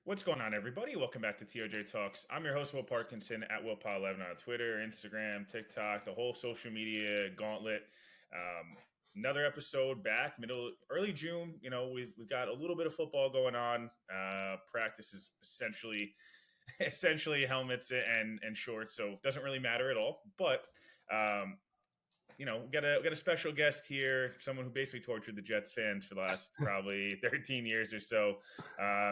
What's going on, everybody? Welcome back to TOJ Talks. I'm your host, Will Parkinson, at WillPaul11 on Twitter, Instagram, TikTok, the whole social media gauntlet. Another episode back, early June. We've got a little bit of football going on. Practice is essentially helmets and shorts, so it doesn't really matter at all. But um, we got a special guest here, someone who basically tortured the Jets fans for the last probably 13 years or so.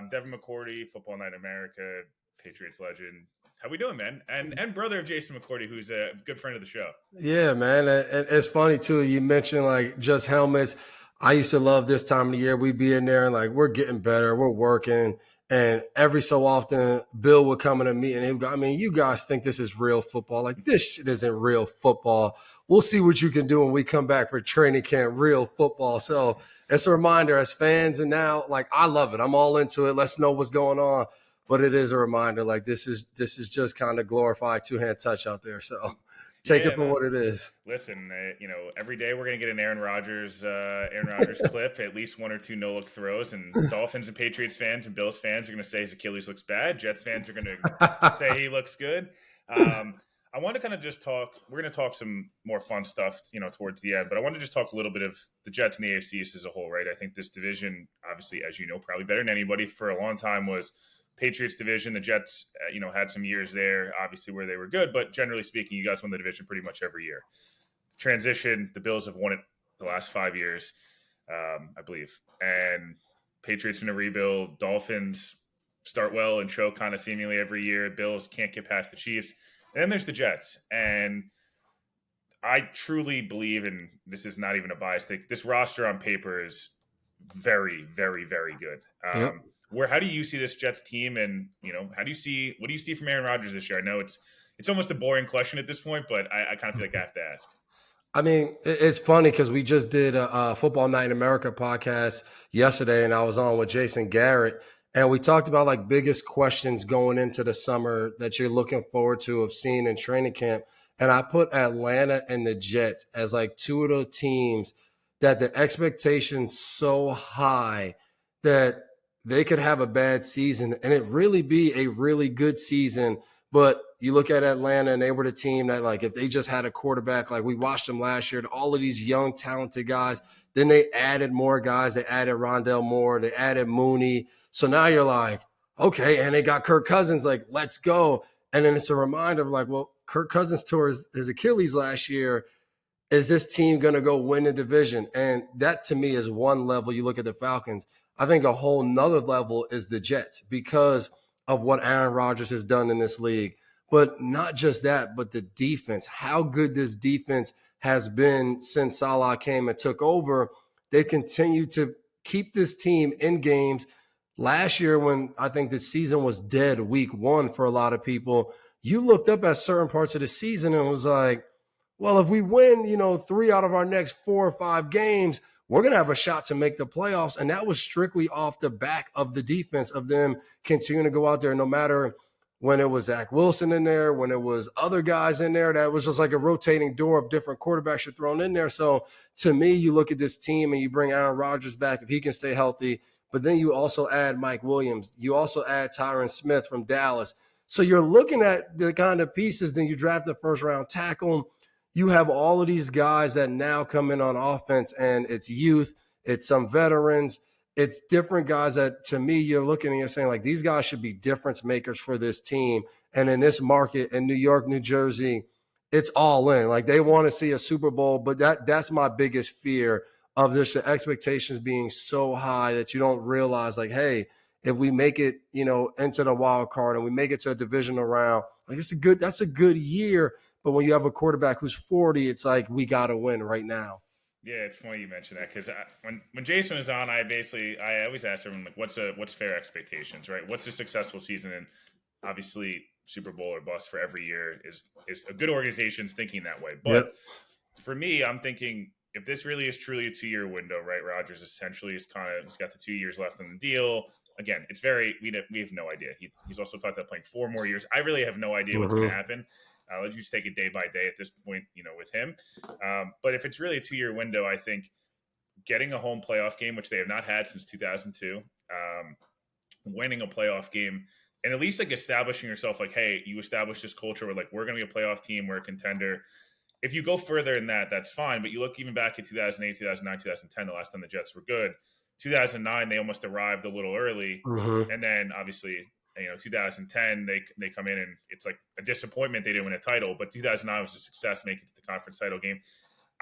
Devin McCourty, Football Night in America, Patriots legend. How we doing, man? And brother of Jason McCourty, who's a good friend of the show. Yeah, man. And it's funny too. You mentioned like just helmets. I used to love this time of the year. We'd be in there and like we're getting better, we're working. And every so often, Bill would come in a meeting. He would go, I mean, you guys think this is real football. Like, this shit isn't real football. We'll see what you can do when we come back for training camp, real football. So it's a reminder as fans. And now, like, I love it. I'm all into it. Let's know what's going on. But it is a reminder, like, this is just kind of glorified two-hand touch out there. So take it Yeah, for no. what it is. Listen, every day we're gonna get an Aaron Rodgers clip, at least one or two no look throws, and Dolphins and Patriots fans and Bills fans are gonna say his Achilles looks bad. Jets fans are gonna say he looks good. I want to kind of just talk. We're going to talk some more fun stuff, towards the end. But I want to just talk a little bit of the Jets and the AFC East as a whole, right? I think this division, obviously, as you know, probably better than anybody for a long time was Patriots division. The Jets, had some years there, obviously, where they were good. But generally speaking, you guys win the division pretty much every year. Transition, the Bills have won it the last 5 years, I believe. And Patriots in a rebuild. Dolphins start well and choke kind of seemingly every year. Bills can't get past the Chiefs. And then there's the Jets. And I truly believe, and this is not even a bias thing, this roster on paper is very, very, very good. Yep. How do you see this Jets team, and what do you see from Aaron Rodgers this year? I know it's almost a boring question at this point, but I kind of feel like I have to ask. I mean, it's funny because we just did a Football Night in America podcast yesterday, and I was on with Jason Garrett, and we talked about like biggest questions going into the summer that you're looking forward to of seeing in training camp. And I put Atlanta and the Jets as like two of those teams that the expectations so high that they could have a bad season and it really be a really good season. But you look at Atlanta and they were the team that, like, if they just had a quarterback, like we watched them last year, all of these young, talented guys, then they added more guys. They added Rondell Moore. They added Mooney. So now you're like, okay, and they got Kirk Cousins, like, let's go. And then it's a reminder of like, well, Kirk Cousins tore his Achilles last year. Is this team going to go win the division? And that to me is one level. You look at the Falcons. I think a whole nother level is the Jets because of what Aaron Rodgers has done in this league. But not just that, but the defense, how good this defense has been since Salah came and took over. They've continued to keep this team in games. Last year, when I think the season was dead week one for a lot of people, you looked up at certain parts of the season and was like, well, if we win, 3 out of our next 4 or 5 games, we're going to have a shot to make the playoffs. And that was strictly off the back of the defense of them continuing to go out there, no matter when it was Zach Wilson in there, when it was other guys in there, that was just like a rotating door of different quarterbacks you're thrown in there. So to me, you look at this team and you bring Aaron Rodgers back if he can stay healthy, but then you also add Mike Williams. You also add Tyron Smith from Dallas. So you're looking at the kind of pieces, then you draft the first round tackle. You have all of these guys that now come in on offense, and it's youth, it's some veterans, it's different guys that, to me, you're looking and you're saying, like, these guys should be difference makers for this team. And in this market in New York, New Jersey, it's all in. Like, they want to see a Super Bowl, but that's my biggest fear of this, the expectations being so high that you don't realize, like, hey, if we make it, into the wild card and we make it to a divisional round, like, that's a good year. But when you have a quarterback who's 40, it's like, we got to win right now. Yeah, it's funny you mentioned that because when Jason was on, I always ask everyone, like, what's fair expectations, right? What's a successful season? And obviously, Super Bowl or bust for every year is a good organization's thinking that way. But Yep. for me, I'm thinking if this really is truly a 2-year window, right? Rodgers essentially he's got the 2 years left on the deal. Again, we have no idea. He's also talked about playing 4 more years. I really have no idea what's going to happen. Let's just take it day by day at this point, with him. But if it's really a 2-year window, I think getting a home playoff game, which they have not had since 2002, winning a playoff game and at least like establishing yourself like, hey, you establish this culture where like we're going to be a playoff team, we're a contender. If you go further in that, that's fine. But you look even back at 2008, 2009, 2010, the last time the Jets were good. 2009, they almost arrived a little early. Mm-hmm. And then obviously, 2010, they come in and it's like a disappointment they didn't win a title. But 2009 was a success, making it to the conference title game.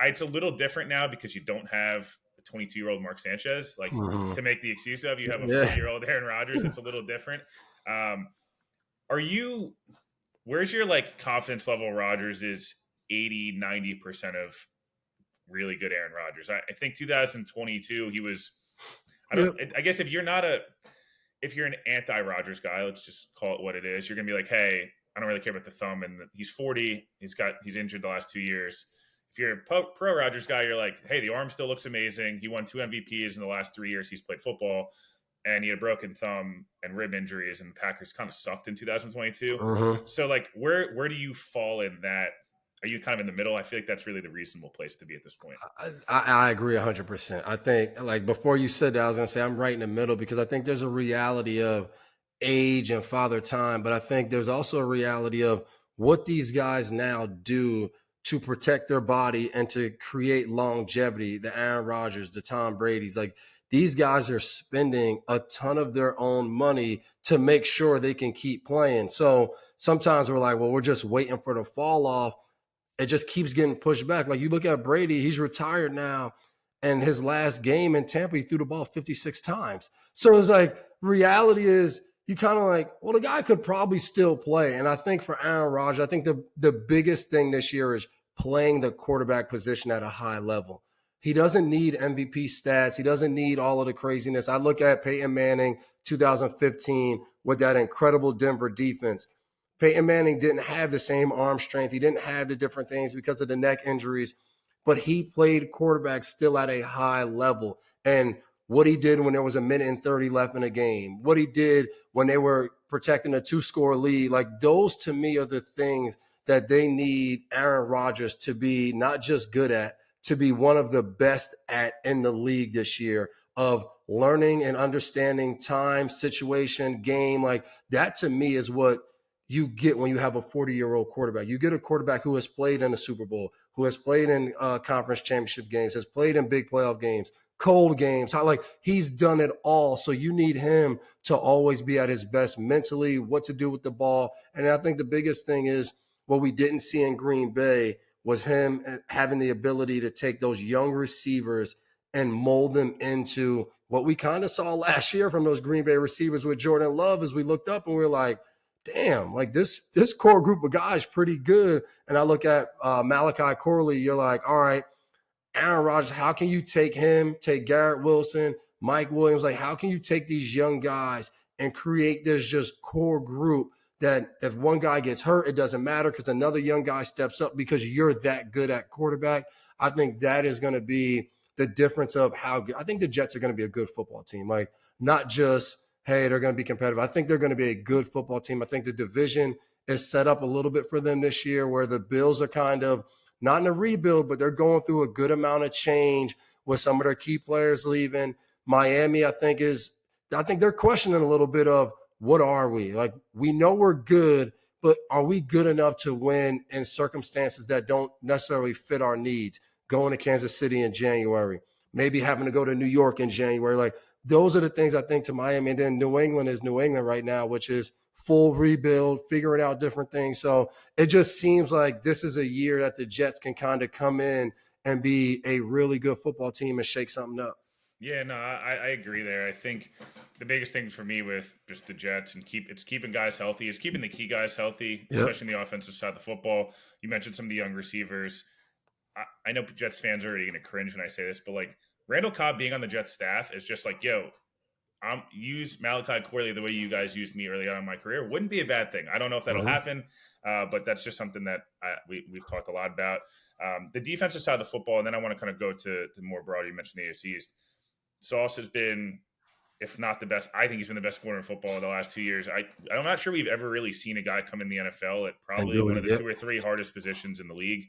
It's a little different now because you don't have a 22-year-old Mark Sanchez like Mm-hmm. to make the excuse of. You have a Yeah. 40-year-old Aaron Rodgers. It's a little different. Are you? Where's your like confidence level? Rodgers is 80-90% of really good Aaron Rodgers. I think 2022 he was. I guess if you're an anti-Rodgers guy, let's just call it what it is. You're gonna be like, hey, I don't really care about the thumb, and he's 40. He's injured the last 2 years. If you're a pro Rodgers guy, you're like, hey, the arm still looks amazing. He won 2 MVPs in the last 3 years he's played football, and he had a broken thumb and rib injuries, and the Packers kind of sucked in 2022. Mm-hmm. So, like, where do you fall in that? Are you kind of in the middle? I feel like that's really the reasonable place to be at this point. I agree 100%. I think, like, before you said that, I was going to say I'm right in the middle because I think there's a reality of age and father time, but I think there's also a reality of what these guys now do to protect their body and to create longevity. The Aaron Rodgers, the Tom Brady's, like, these guys are spending a ton of their own money to make sure they can keep playing. So sometimes we're like, well, we're just waiting for the fall off. It just keeps getting pushed back. Like you look at Brady, he's retired now, and his last game in Tampa, he threw the ball 56 times. So it's like reality is you kind of like, well, the guy could probably still play. And I think for Aaron Rodgers, I think the biggest thing this year is playing the quarterback position at a high level. He doesn't need MVP stats. He doesn't need all of the craziness. I look at Peyton Manning 2015 with that incredible Denver defense. Peyton Manning didn't have the same arm strength. He didn't have the different things because of the neck injuries, but he played quarterback still at a high level. And what he did when there was a minute and 30 left in a game, what he did when they were protecting a 2-score lead, like those to me are the things that they need Aaron Rodgers to be not just good at, to be one of the best at in the league this year of learning and understanding time, situation, game. Like that to me is what you get when you have a 40-year-old quarterback. You get a quarterback who has played in the Super Bowl, who has played in conference championship games, has played in big playoff games, cold games. Like he's done it all. So you need him to always be at his best mentally, what to do with the ball. And I think the biggest thing is what we didn't see in Green Bay was him having the ability to take those young receivers and mold them into what we kind of saw last year from those Green Bay receivers with Jordan Love as we looked up and we were like, damn, like this core group of guys pretty good. And I look at Malachi Corley, you're like, all right, Aaron Rodgers, how can you take him, take Garrett Wilson, Mike Williams? Like, how can you take these young guys and create this just core group that if one guy gets hurt, it doesn't matter because another young guy steps up because you're that good at quarterback? I think that is going to be the difference of how good. I think the Jets are going to be a good football team. Like, not just – hey, they're going to be competitive. I think they're going to be a good football team. I think the division is set up a little bit for them this year where the Bills are kind of not in a rebuild, but they're going through a good amount of change with some of their key players leaving. Miami, I think they're questioning a little bit of what are we? Like, we know we're good, but are we good enough to win in circumstances that don't necessarily fit our needs? Going to Kansas City in January, maybe having to go to New York in January. Like, those are the things I think to Miami. And then New England is New England right now, which is full rebuild, figuring out different things. So it just seems like this is a year that the Jets can kind of come in and be a really good football team and shake something up. Yeah, no, I agree there. I think the biggest thing for me with just the Jets and keeping guys healthy, is keeping the key guys healthy, especially in the offensive side of the football. You mentioned some of the young receivers. I know Jets fans are already going to cringe when I say this, but like, Randall Cobb being on the Jets staff is just like, yo, use Malachi Corley the way you guys used me early on in my career. Wouldn't be a bad thing. I don't know if that'll happen, but that's just something that we've talked a lot about. The defensive side of the football, and then I want to kind of go to more broad. You mentioned the AFC East. Sauce has been, if not the best, I think he's been the best corner in football in the last 2 years. I'm not sure we've ever really seen a guy come in the NFL at probably one of the 2 or 3 hardest positions in the league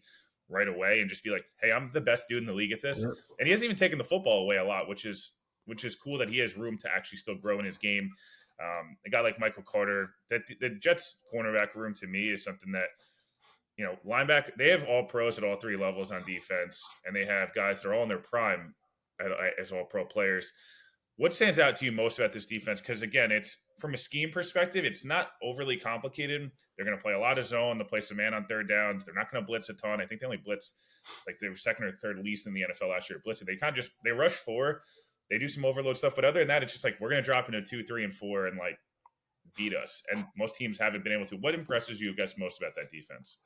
right away and just be like, hey, I'm the best dude in the league at this. And he hasn't even taken the football away a lot, which is cool that he has room to actually still grow in his game. A guy like Michael Carter, that the Jets cornerback room to me is something that, linebacker, they have all pros at all three levels on defense, and they have guys that are all in their prime as all pro players. What stands out to you most about this defense? Because again, it's from a scheme perspective, it's not overly complicated. They're going to play a lot of zone. They'll play some man on third downs. They're not going to blitz a ton. I think they only blitzed like they were second or third least in the NFL last year. Blitzing. They kind of they rush four. They do some overload stuff, but other than that, it's just like we're going to drop into 2, 3, and 4 and like beat us. And most teams haven't been able to. What impresses you, I guess, most about that defense?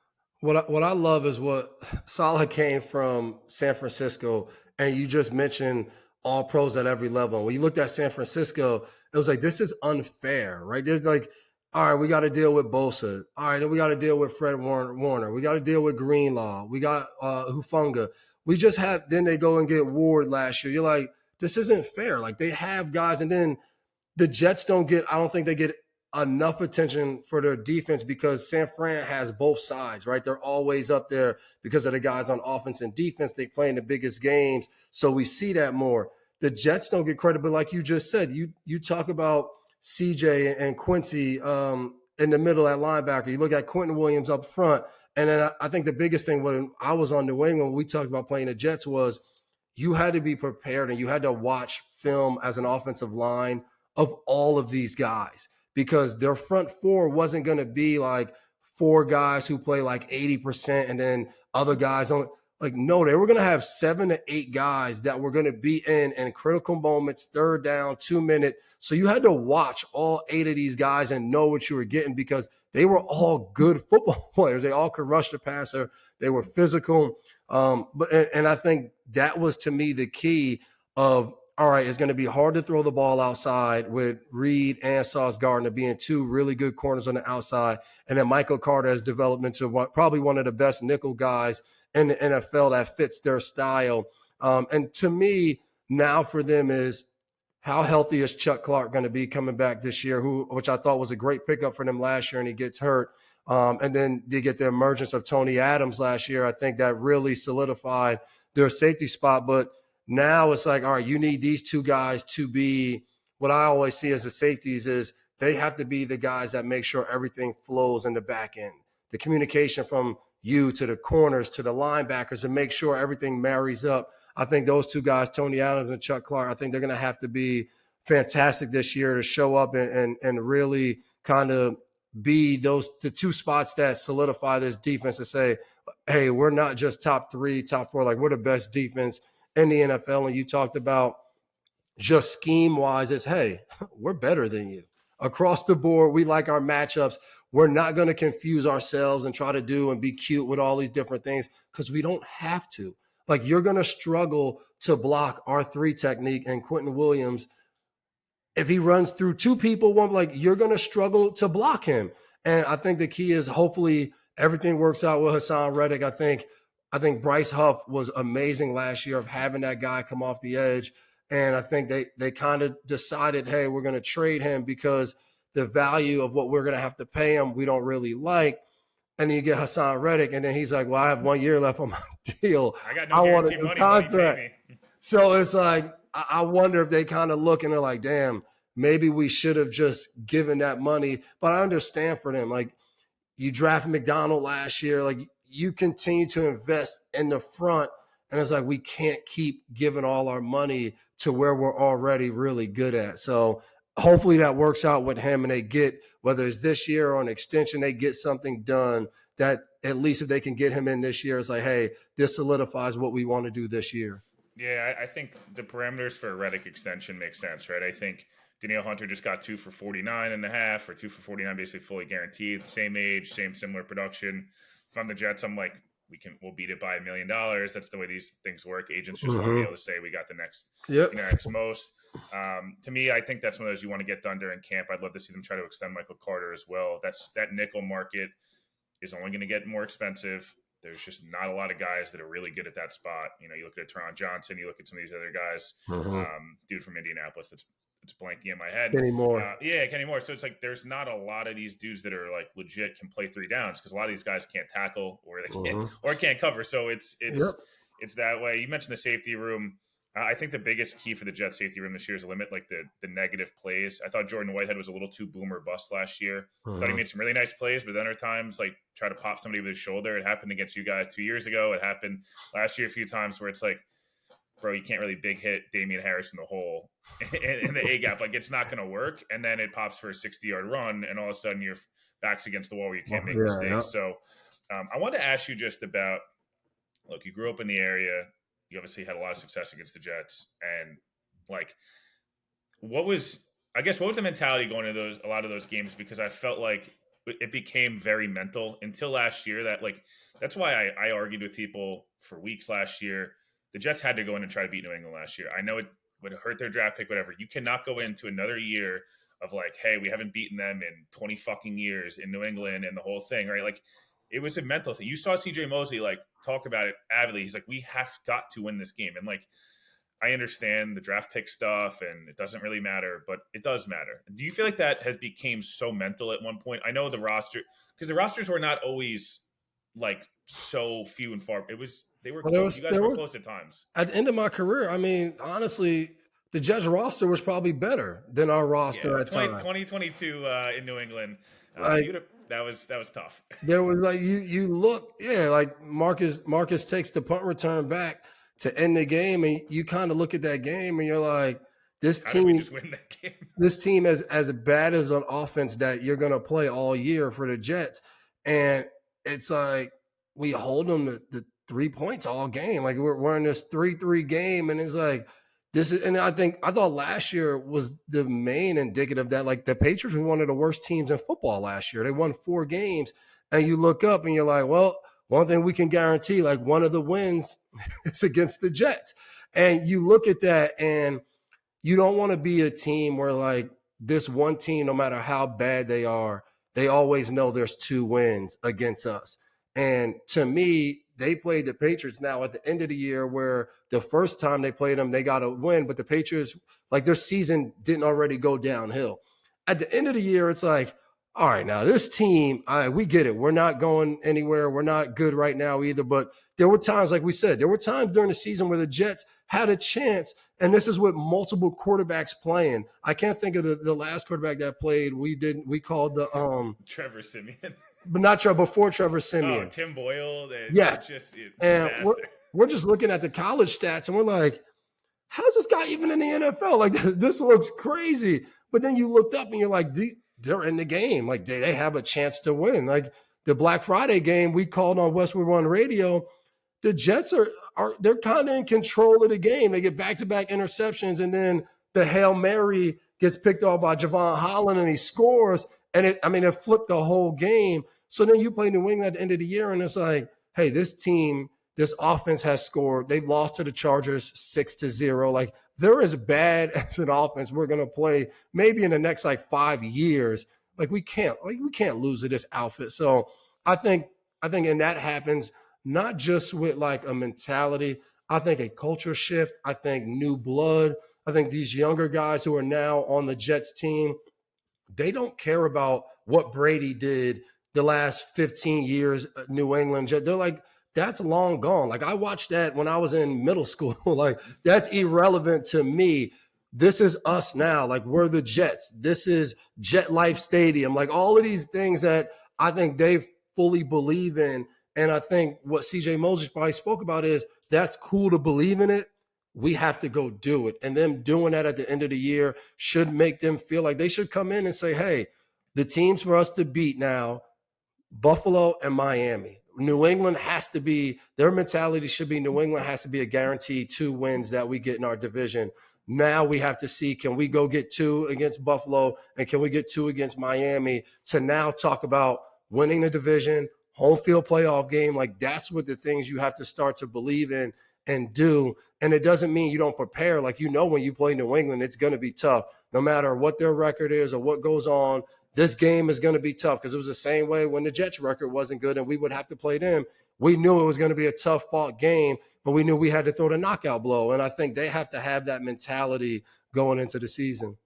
What I love is what Saleh came from San Francisco, and you just mentioned all pros at every level. When you looked at San Francisco, it was like, this is unfair, right? There's like, all right, we got to deal with Bosa. All right, then we got to deal with Fred Warner. We got to deal with Greenlaw. We got Hufanga. We just have, then they go and get Ward last year. You're like, this isn't fair. Like, they have guys, and then the Jets I don't think they get enough attention for their defense because San Fran has both sides, right? They're always up there because of the guys on offense and defense. They play in the biggest games, so we see that more. The Jets don't get credit, but like you just said, you talk about CJ and Quincy in the middle at linebacker. You look at Quentin Williams up front, and then I think the biggest thing when I was on New England, when we talked about playing the Jets, was you had to be prepared and you had to watch film as an offensive line of all of these guys, because their front four wasn't going to be like 4 guys who play like 80% and then other guys don't. Like, no, they were going to have 7 to 8 guys that were going to be in critical moments, third down, 2-minute. So you had to watch all 8 of these guys and know what you were getting, because they were all good football players. They all could rush the passer. They were physical. And I think that was, to me, the key of, all right, it's going to be hard to throw the ball outside with Reed and Sauce Gardner being 2 really good corners on the outside. And then Michael Carter has developed into probably one of the best nickel guys in the NFL that fits their style. And to me, now for them is, how healthy is Chuck Clark going to be coming back this year, which I thought was a great pickup for them last year, and he gets hurt. And then they get the emergence of Tony Adams last year. I think that really solidified their safety spot. But now it's like, all right, you need these 2 guys to be what I always see as the safeties is they have to be the guys that make sure everything flows in the back end. The communication from you to the corners to the linebackers, and make sure everything marries up. I think those 2 guys, Tony Adams and Chuck Clark, I think they're going to have to be fantastic this year to show up and really kind of be the 2 spots that solidify this defense to say, hey, we're not just top 3, top 4, like we're the best defense in the NFL. And you talked about just scheme-wise, it's, hey, we're better than you. Across the board, we like our matchups. We're not going to confuse ourselves and try to do and be cute with all these different things, because we don't have to. Like, you're going to struggle to block our 3 technique and Quentin Williams. If he runs through 2 people, you're going to struggle to block him. And I think the key is hopefully everything works out with Hassan Reddick. I think Bryce Huff was amazing last year of having that guy come off the edge. And I think they kind of decided, hey, we're going to trade him because the value of what we're going to have to pay him, we don't really like. And then you get Hassan Reddick, and then he's like, well, I have 1 year left on my deal. I got no guaranteed money. Money so it's like, I wonder if they kind of look and they're like, damn, maybe we should have just given that money. But I understand for them. Like, you draft McDonald last year. Like, you continue to invest in the front. And it's like, we can't keep giving all our money to where we're already really good at. So hopefully that works out with him, and they get, whether it's this year or an extension, they get something done that at least if they can get him in this year, it's like, hey, this solidifies what we want to do this year. Yeah, I think the parameters for a Reddick extension make sense, right? I think Danielle Hunter just got 2 for 49.5 or 2 for 49, basically fully guaranteed. Same age, similar production. If I'm the Jets, I'm like, we'll beat it by $1 million. That's the way these things work. Agents just want to be able to say we got the next, next most. To me, I think that's one of those you want to get done during camp. I'd love to see them try to extend Michael Carter as well. That nickel market is only going to get more expensive. There's just not a lot of guys that are really good at that spot. You look at Teron Johnson, you look at some of these other guys. Dude from Indianapolis it's blanking in my head. Kenny Moore. Kenny Moore. So it's like there's not a lot of these dudes that are like legit can play 3 downs, because a lot of these guys can't tackle or they can't cover. So it's that way. You mentioned the safety room. I think the biggest key for the Jets safety room this year is to limit like the negative plays. I thought Jordan Whitehead was a little too boomer bust last year. Thought he Mhm. made some really nice plays, but then at times like try to pop somebody with his shoulder. It happened against you guys 2 years ago. It happened last year a few times where it's like, bro, you can't really big hit Damian Harris in the hole in the A gap. Like it's not going to work. And then it pops for a 60-yard run, and all of a sudden your back's against the wall where you can't make Yeah, yeah. mistakes. So I wanted to ask you just about. Look, you grew up in the area. You obviously had a lot of success against the Jets, and like, what was what was the mentality going into a lot of those games? Because I felt like it became very mental until last year. That's why I argued with people for weeks last year. The Jets had to go in and try to beat New England last year. I know it would hurt their draft pick, whatever. You cannot go into another year of like, hey, we haven't beaten them in 20 fucking years in New England and the whole thing, right? Like, it was a mental thing. You saw CJ Mosley like talk about it avidly. He's like, we have got to win this game. And like, I understand the draft pick stuff and it doesn't really matter, but it does matter. Do you feel like that has became so mental at one point? I know the roster, because the rosters were not always like so few and far. They were Well, close. You guys there were was close at times. at the end of my career. I mean, honestly, the Jets roster was probably better than our Yeah, roster at times. 2022 in New England, Like that was tough. there was like you look, yeah, like Marcus takes the punt return back to end the game, and you kind of look at that game and you're like, this How did we team, just win that game? this team as bad as an offense that you're gonna play all year for the Jets, and it's like we hold them to 3 points all game. Like we're in this 3-3 game, and it's like this is, and I thought last year was the main indicative that like the Patriots were one of the worst teams in football last year. They won 4 games, and you look up and you're like, well, one thing we can guarantee, like one of the wins is against the Jets, and you look at that and you don't want to be a team where like this one team, no matter how bad they are, they always know there's 2 wins against us. And to me, they played the Patriots now at the end of the year where the first time they played them, they got a win, but the Patriots, like their season didn't already go downhill. At the end of the year, it's like, all right, now this team, we get it. We're not going anywhere. We're not good right now either. But there were times, like we said, there were times during the season where the Jets had a chance. And this is with multiple quarterbacks playing. I can't think of the last quarterback that played. We called the Trevor Simeon. but not Trevor, before Trevor Oh, Simeon. Tim Boyle. Yes. It's just a And disaster. we're just looking at the college stats and we're like, how's this guy even in the NFL? Like this looks crazy. But then you looked up and you're like, they're in the game. Like they have a chance to win. Like the Black Friday game we called on Westwood One Radio, the Jets are they're kind of in control of the game. They get back-to-back interceptions, and then the Hail Mary gets picked off by Javon Holland and he scores. And it flipped the whole game. So then you play New England at the end of the year, and it's like, hey, this team, this offense has scored. They've lost to the Chargers 6-0. Like they're as bad as an offense we're gonna play maybe in the next like 5 years. We can't lose to this outfit. So I think and that happens not just with like a mentality. I think a culture shift. I think new blood. I think these younger guys who are now on the Jets team, they don't care about what Brady did the last 15 years at New England. They're like, that's long gone. Like I watched that when I was in middle school. Like that's irrelevant to me. This is us now. Like we're the Jets. This is Jet Life Stadium. Like all of these things that I think they fully believe in. And I think what CJ Moses probably spoke about is that's cool to believe in it. We have to go do it. And them doing that at the end of the year should make them feel like they should come in and say, hey, the teams for us to beat now, Buffalo and Miami. New England has to be, their mentality should be New England has to be a guaranteed 2 wins that we get in our division. Now we have to see, can we go get 2 against Buffalo and can we get 2 against Miami to now talk about winning the division, home field playoff game. Like that's what the things you have to start to believe in and do. And it doesn't mean you don't prepare. Like, when you play New England, it's going to be tough. No matter what their record is or what goes on, this game is going to be tough because it was the same way when the Jets record wasn't good and we would have to play them. We knew it was going to be a tough fought game, but we knew we had to throw the knockout blow. And I think they have to have that mentality going into the season.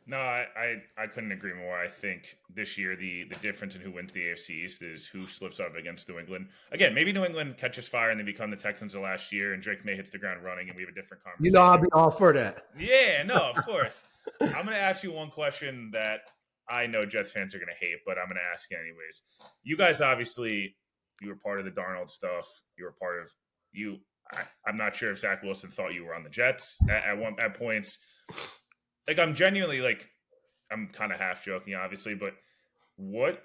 No, I couldn't agree more. I think this year the difference in who wins the AFC East is who slips up against New England. Again, maybe New England catches fire and they become the Texans of last year, and Drake May hits the ground running, and we have a different You know, I'll conversation. be all for that. Yeah, no, of course. I'm going to ask you one question that I know Jets fans are going to hate, but I'm going to ask you anyways. You guys obviously you were part of the Darnold stuff. You were part of you. I'm not sure if Zach Wilson thought you were on the Jets at points. Like I'm genuinely like I'm kind of half joking, obviously, but what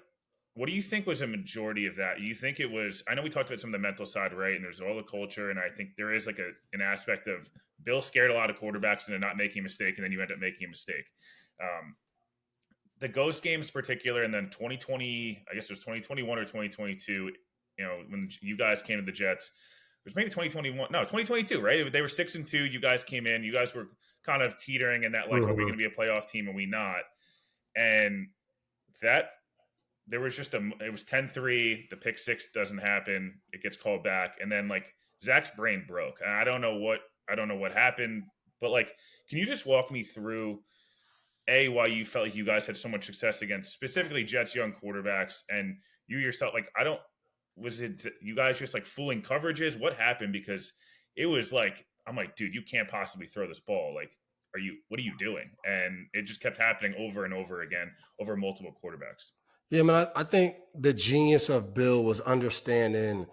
what do you think was a majority of that? You think it was? I know we talked about some of the mental side, right? And there's all the culture, and I think there is like an aspect of Bill scared a lot of quarterbacks into not making a mistake, and then you end up making a mistake. Um, the ghost games, in particular, and then 2020, I guess it was 2021 or 2022. You know, when you guys came to the Jets, it was maybe 2021. No, 2022, right? They were 6-2. You guys came in. You guys were kind of teetering in that like, are we going to be a playoff team? Are we not? And that there was just it was 10-3. The pick six doesn't happen. It gets called back. And then like Zach's brain broke. And I don't know what happened, but like, can you just walk me through why you felt like you guys had so much success against specifically Jets young quarterbacks and you yourself, like, was it you guys just like fooling coverages? What happened? Because it was like, I'm like, dude, you can't possibly throw this ball. Like, what are you doing? And it just kept happening over and over again over multiple quarterbacks. Yeah, man, I think the genius of Bill was understanding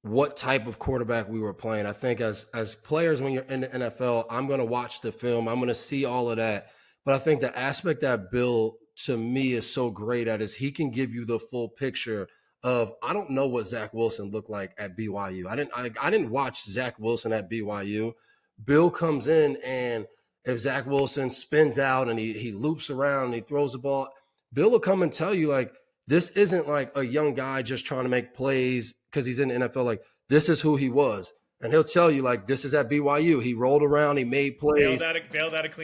what type of quarterback we were playing. I think as players, when you're in the NFL, I'm going to watch the film. I'm going to see all of that. But I think the aspect that Bill, to me, is so great at is he can give you the full picture of, I don't know what Zach Wilson looked like at BYU. I didn't watch Zach Wilson at BYU. Bill comes in, and if Zach Wilson spins out and he loops around and he throws the ball, Bill will come and tell you, like, this isn't like a young guy just trying to make plays because he's in the NFL. Like, this is who he was. And he'll tell you, like, this is at BYU. He rolled around, he made plays. Bailed out of clean